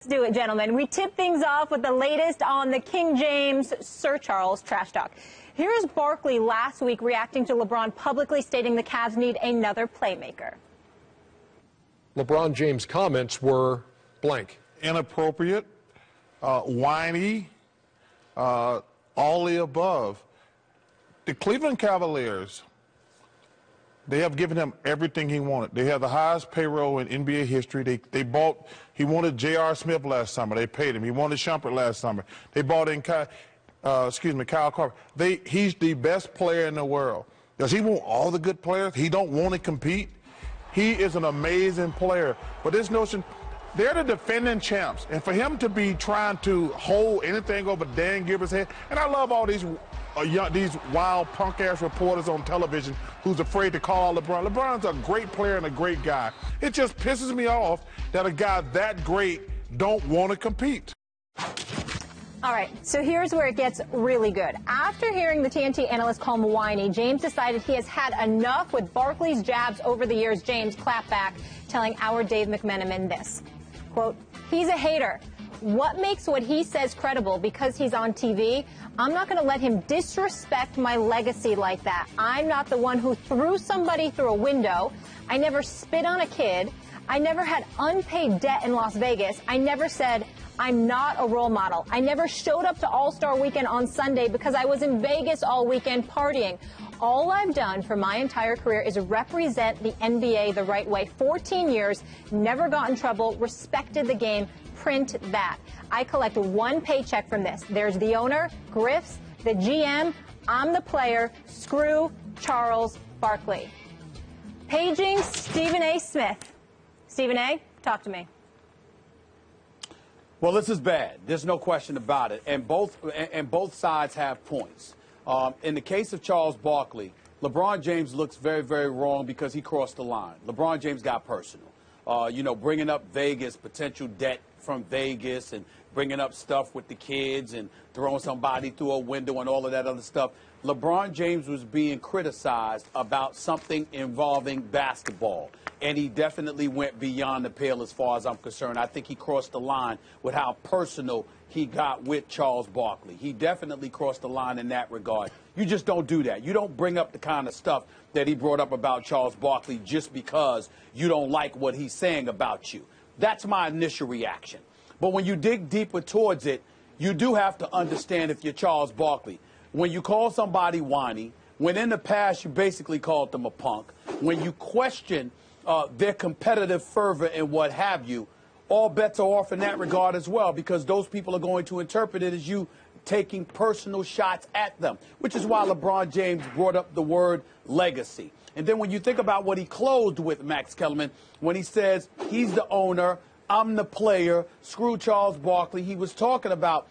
Let's do it, gentlemen. We tip things off with the latest on the King James Sir Charles trash talk. Here's Barkley last week reacting to LeBron publicly stating the Cavs need another playmaker. LeBron James' comments were blank. Inappropriate, whiny, all the above. The Cleveland Cavaliers, they have given him everything he wanted. They have the highest payroll in NBA history. He wanted J.R. Smith last summer. They paid him. He wanted Shumpert last summer. They bought in Kyle Korver. He's the best player in the world. Does he want all the good players? He don't want to compete. He is an amazing player. But this notion, they're the defending champs. And for him to be trying to hold anything over Dan Gilbert's head, and I love all these wild punk-ass reporters on television who's afraid to call LeBron. LeBron's a great player and a great guy. It just pisses me off that a guy that great don't want to compete. All right, so here's where it gets really good. After hearing the TNT analyst call him whiny, James decided he has had enough with Barkley's jabs over the years. James clapped back, telling our Dave McMenamin this, quote, "He's a hater. What makes what he says credible because he's on TV? I'm not going to let him disrespect my legacy like that. I'm not the one who threw somebody through a window. I never spit on a kid. I never had unpaid debt in Las Vegas. I never said I'm not a role model. I never showed up to All-Star Weekend on Sunday because I was in Vegas all weekend partying. All I've done for my entire career is represent the NBA the right way. 14 years, never got in trouble, respected the game. Print that. I collect one paycheck from this. There's the owner, Griff's, the GM, I'm the player, screw Charles Barkley." Paging Stephen A. Smith. Stephen A., talk to me. Well, this is bad. There's no question about it. And both sides have points. In the case of Charles Barkley, LeBron James looks very, very wrong because he crossed the line. LeBron James got personal. Bringing up Vegas, potential debt from Vegas, and bringing up stuff with the kids and throwing somebody through a window and all of that other stuff. LeBron James was being criticized about something involving basketball, and he definitely went beyond the pale as far as I'm concerned. I think he crossed the line with how personal he got with Charles Barkley. He definitely crossed the line in that regard. You just don't do that. You don't bring up the kind of stuff that he brought up about Charles Barkley just because you don't like what he's saying about you. That's my initial reaction. But when you dig deeper towards it, you do have to understand if you're Charles Barkley. When you call somebody whiny, when in the past you basically called them a punk, when you question their competitive fervor and what have you, all bets are off in that regard as well, because those people are going to interpret it as you taking personal shots at them, which is why LeBron James brought up the word legacy. And then when you think about what he closed with, Max Kellerman, when he says he's the owner, I'm the player, screw Charles Barkley, he was talking about,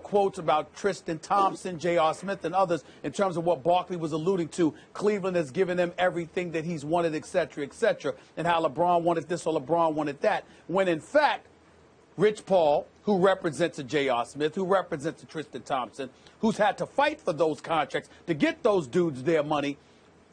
quotes about Tristan Thompson, J.R. Smith, and others in terms of what Barkley was alluding to. Cleveland has given him everything that he's wanted, et cetera, and how LeBron wanted this or LeBron wanted that, when in fact, Rich Paul, who represents a J.R. Smith, who represents a Tristan Thompson, who's had to fight for those contracts to get those dudes their money,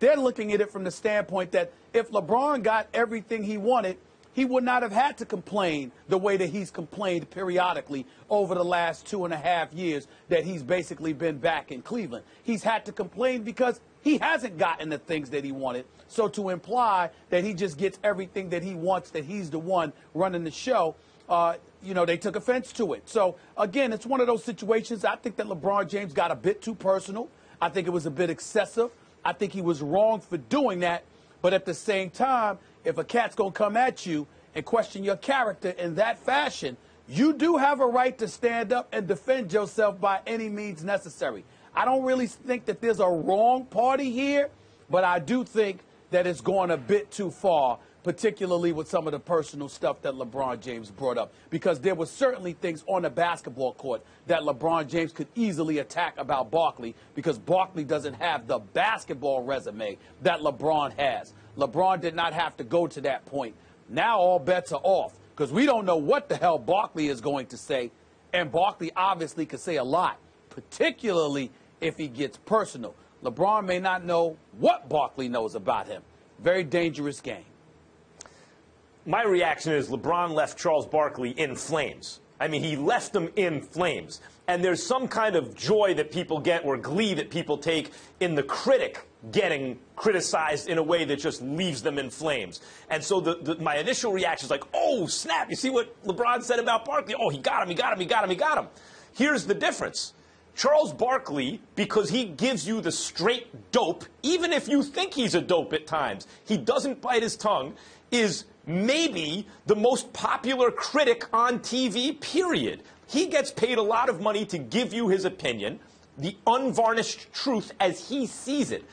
they're looking at it from the standpoint that if LeBron got everything he wanted, he would not have had to complain the way that he's complained periodically over the last 2.5 years that he's basically been back in Cleveland. He's had to complain because he hasn't gotten the things that he wanted. So to imply that he just gets everything that he wants, that he's the one running the show, they took offense to it. So, again, it's one of those situations. I think that LeBron James got a bit too personal. I think it was a bit excessive. I think he was wrong for doing that. But at the same time, if a cat's going to come at you and question your character in that fashion, you do have a right to stand up and defend yourself by any means necessary. I don't really think that there's a wrong party here, but I do think that it's going a bit too far, particularly with some of the personal stuff that LeBron James brought up, because there were certainly things on the basketball court that LeBron James could easily attack about Barkley, because Barkley doesn't have the basketball resume that LeBron has. LeBron did not have to go to that point. Now all bets are off, because we don't know what the hell Barkley is going to say, and Barkley obviously could say a lot, particularly if he gets personal. LeBron may not know what Barkley knows about him. Very dangerous game. my reaction is LeBron left Charles Barkley in flames. I mean, he left them in flames. And there's some kind of joy that people get or glee that people take in the critic getting criticized in a way that just leaves them in flames. And so my initial reaction is like, oh, snap, you see what LeBron said about Barkley? Oh, he got him, he got him, he got him, he got him. Here's the difference. Charles Barkley, because he gives you the straight dope, even if you think he's a dope at times, he doesn't bite his tongue, is maybe the most popular critic on TV, period. He gets paid a lot of money to give you his opinion, the unvarnished truth as he sees it,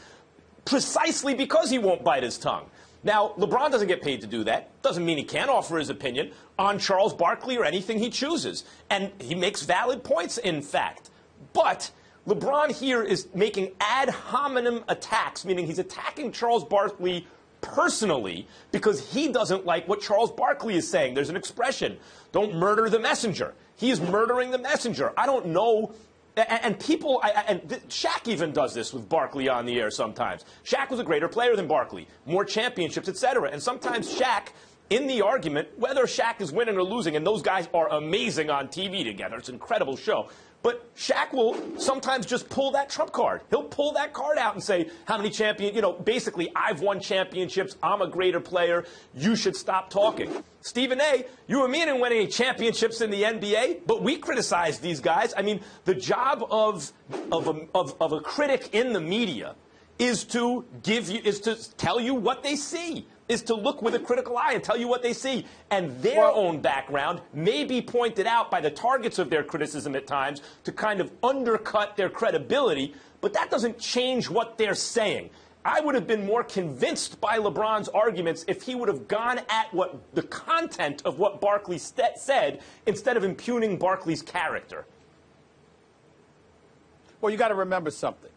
precisely because he won't bite his tongue. Now, LeBron doesn't get paid to do that. Doesn't mean he can't offer his opinion on Charles Barkley or anything he chooses. And he makes valid points, in fact. But LeBron here is making ad hominem attacks, meaning he's attacking Charles Barkley personally because he doesn't like what Charles Barkley is saying. There's an expression, don't murder the messenger. He is murdering the messenger. I don't know. And people, Shaq even does this with Barkley on the air sometimes. Shaq was a greater player than Barkley, more championships, etc. And sometimes Shaq, in the argument, whether Shaq is winning or losing, and those guys are amazing on TV together, it's an incredible show, but Shaq will sometimes just pull that trump card. He'll pull that card out and say, how many champions, basically, I've won championships, I'm a greater player, you should stop talking. Stephen A., you and me didn't win any championships in the NBA, but we criticize these guys. I mean, the job of a critic in the media is to tell you what they see, is to look with a critical eye and tell you what they see. And their own background may be pointed out by the targets of their criticism at times to kind of undercut their credibility, but that doesn't change what they're saying. I would have been more convinced by LeBron's arguments if he would have gone at what the content of what Barkley said instead of impugning Barkley's character. Well, you got to remember something.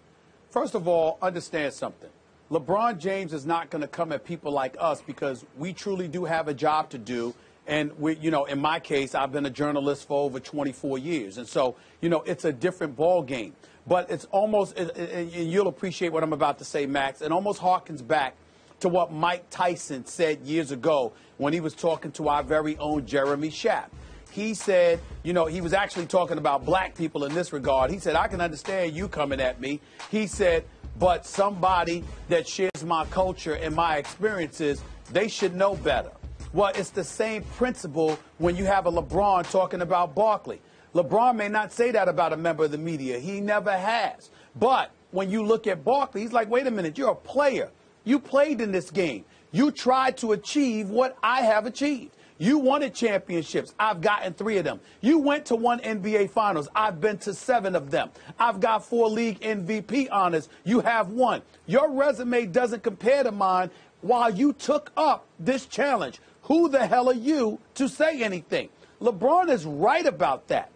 First of all, understand something. LeBron James is not going to come at people like us because we truly do have a job to do. And, in my case, I've been a journalist for over 24 years. And so, it's a different ball game. But it's almost, and you'll appreciate what I'm about to say, Max, it almost harkens back to what Mike Tyson said years ago when he was talking to our very own Jeremy Schaap. He said, he was actually talking about black people in this regard. He said, I can understand you coming at me. He said, but somebody that shares my culture and my experiences, they should know better. Well, it's the same principle when you have a LeBron talking about Barkley. LeBron may not say that about a member of the media. He never has. But when you look at Barkley, he's like, wait a minute, you're a player. You played in this game. You tried to achieve what I have achieved. You wanted championships. I've gotten 3 of them. You went to 1 NBA Finals. I've been to 7 of them. I've got 4 league MVP honors. You have 1. Your resume doesn't compare to mine while you took up this challenge. Who the hell are you to say anything? LeBron is right about that.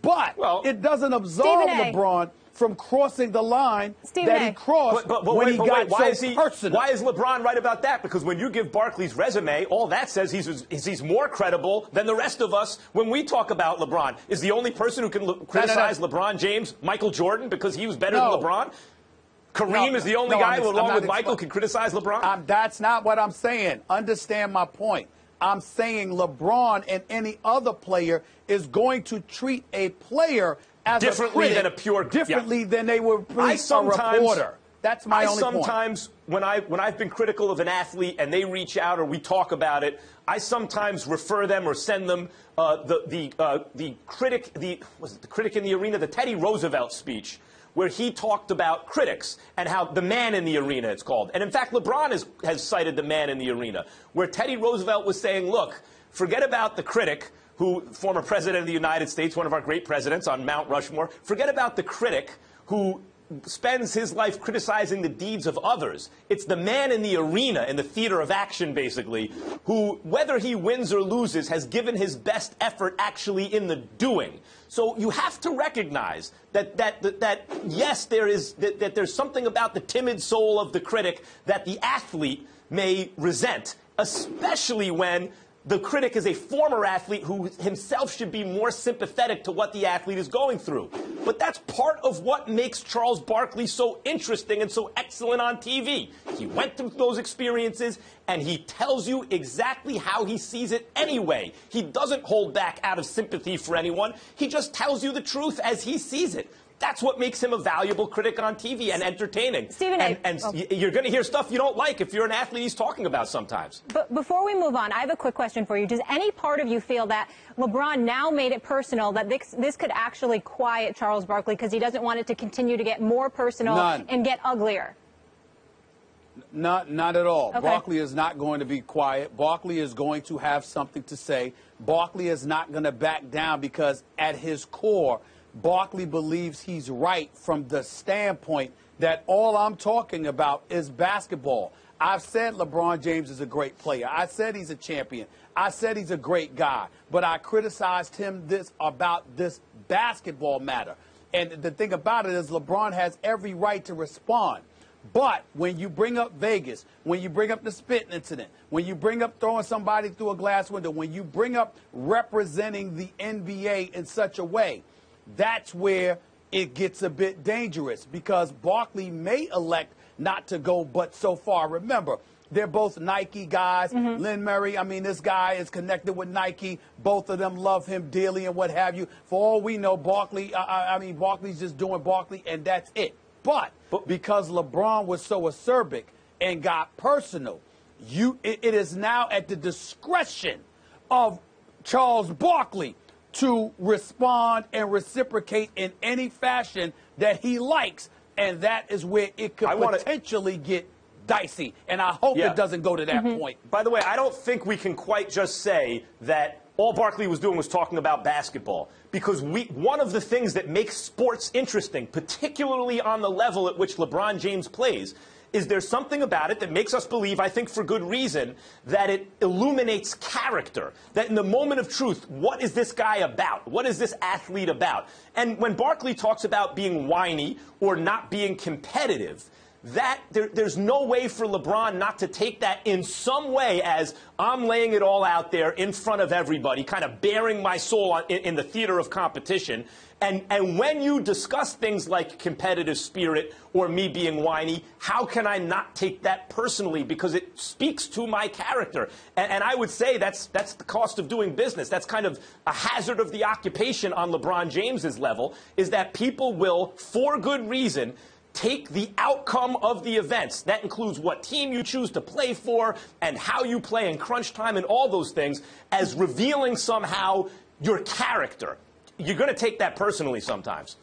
But it doesn't absolve LeBron from crossing the line that he crossed when he got so personal. Why is LeBron right about that? Because when you give Barkley's resume, all that says he's more credible than the rest of us when we talk about LeBron. Is the only person who can criticize LeBron James Michael Jordan because he was better than LeBron? Kareem is the only guy who, along with Michael, can criticize LeBron? That's not what I'm saying. Understand my point. I'm saying LeBron and any other player is going to treat a player as differently than a pure differently than they would treat a reporter. That's my only point. Sometimes when I've been critical of an athlete and they reach out or we talk about it, I sometimes refer them or send them the critic in the arena, the Teddy Roosevelt speech, where he talked about critics and how the man in the arena, it's called. And in fact, LeBron has cited the man in the arena, where Teddy Roosevelt was saying, look, forget about the critic, who, former president of the United States, one of our great presidents on Mount Rushmore, forget about the critic who spends his life criticizing the deeds of others. It's the man in the arena, in the theater of action, basically, who, whether he wins or loses, has given his best effort actually in the doing. So you have to recognize that yes, there's something about the timid soul of the critic that the athlete may resent, especially when The critic is a former athlete who himself should be more sympathetic to what the athlete is going through. But that's part of what makes Charles Barkley so interesting and so excellent on TV. He went through those experiences, and he tells you exactly how he sees it anyway. He doesn't hold back out of sympathy for anyone. He just tells you the truth as he sees it. That's what makes him a valuable critic on TV and entertaining. Stephen, you're going to hear stuff you don't like if you're an athlete he's talking about sometimes. But before we move on, I have a quick question for you. Does any part of you feel that LeBron now made it personal, that this could actually quiet Charles Barkley because he doesn't want it to continue to get more personal and get uglier? Not at all. Okay. Barkley is not going to be quiet. Barkley is going to have something to say. Barkley is not going to back down because at his core, Barkley believes he's right from the standpoint that all I'm talking about is basketball. I've said LeBron James is a great player. I said he's a champion. I said he's a great guy. But I criticized him about this basketball matter. And the thing about it is LeBron has every right to respond. But when you bring up Vegas, when you bring up the spitting incident, when you bring up throwing somebody through a glass window, when you bring up representing the NBA in such a way, that's where it gets a bit dangerous because Barkley may elect not to go but so far. Remember, they're both Nike guys. Lynn Murray, I mean, this guy is connected with Nike. Both of them love him dearly and what have you. For all we know, Barkley, Barkley's just doing Barkley, and that's it. But because LeBron was so acerbic and got personal, it is now at the discretion of Charles Barkley to respond and reciprocate in any fashion that he likes. And that is where it could potentially get dicey. And I hope it doesn't go to that point. By the way, I don't think we can quite just say that all Barkley was doing was talking about basketball. Because one of the things that makes sports interesting, particularly on the level at which LeBron James plays, is there's something about it that makes us believe, I think for good reason, that it illuminates character. That in the moment of truth, what is this guy about? What is this athlete about? And when Barkley talks about being whiny or not being competitive, there's no way for LeBron not to take that in some way as I'm laying it all out there in front of everybody, kind of bearing my soul in the theater of competition. And when you discuss things like competitive spirit or me being whiny, how can I not take that personally? Because it speaks to my character. And I would say that's the cost of doing business. That's kind of a hazard of the occupation on LeBron James's level, is that people will, for good reason, take the outcome of the events. That includes what team you choose to play for and how you play in crunch time and all those things as revealing somehow your character. You're going to take that personally sometimes.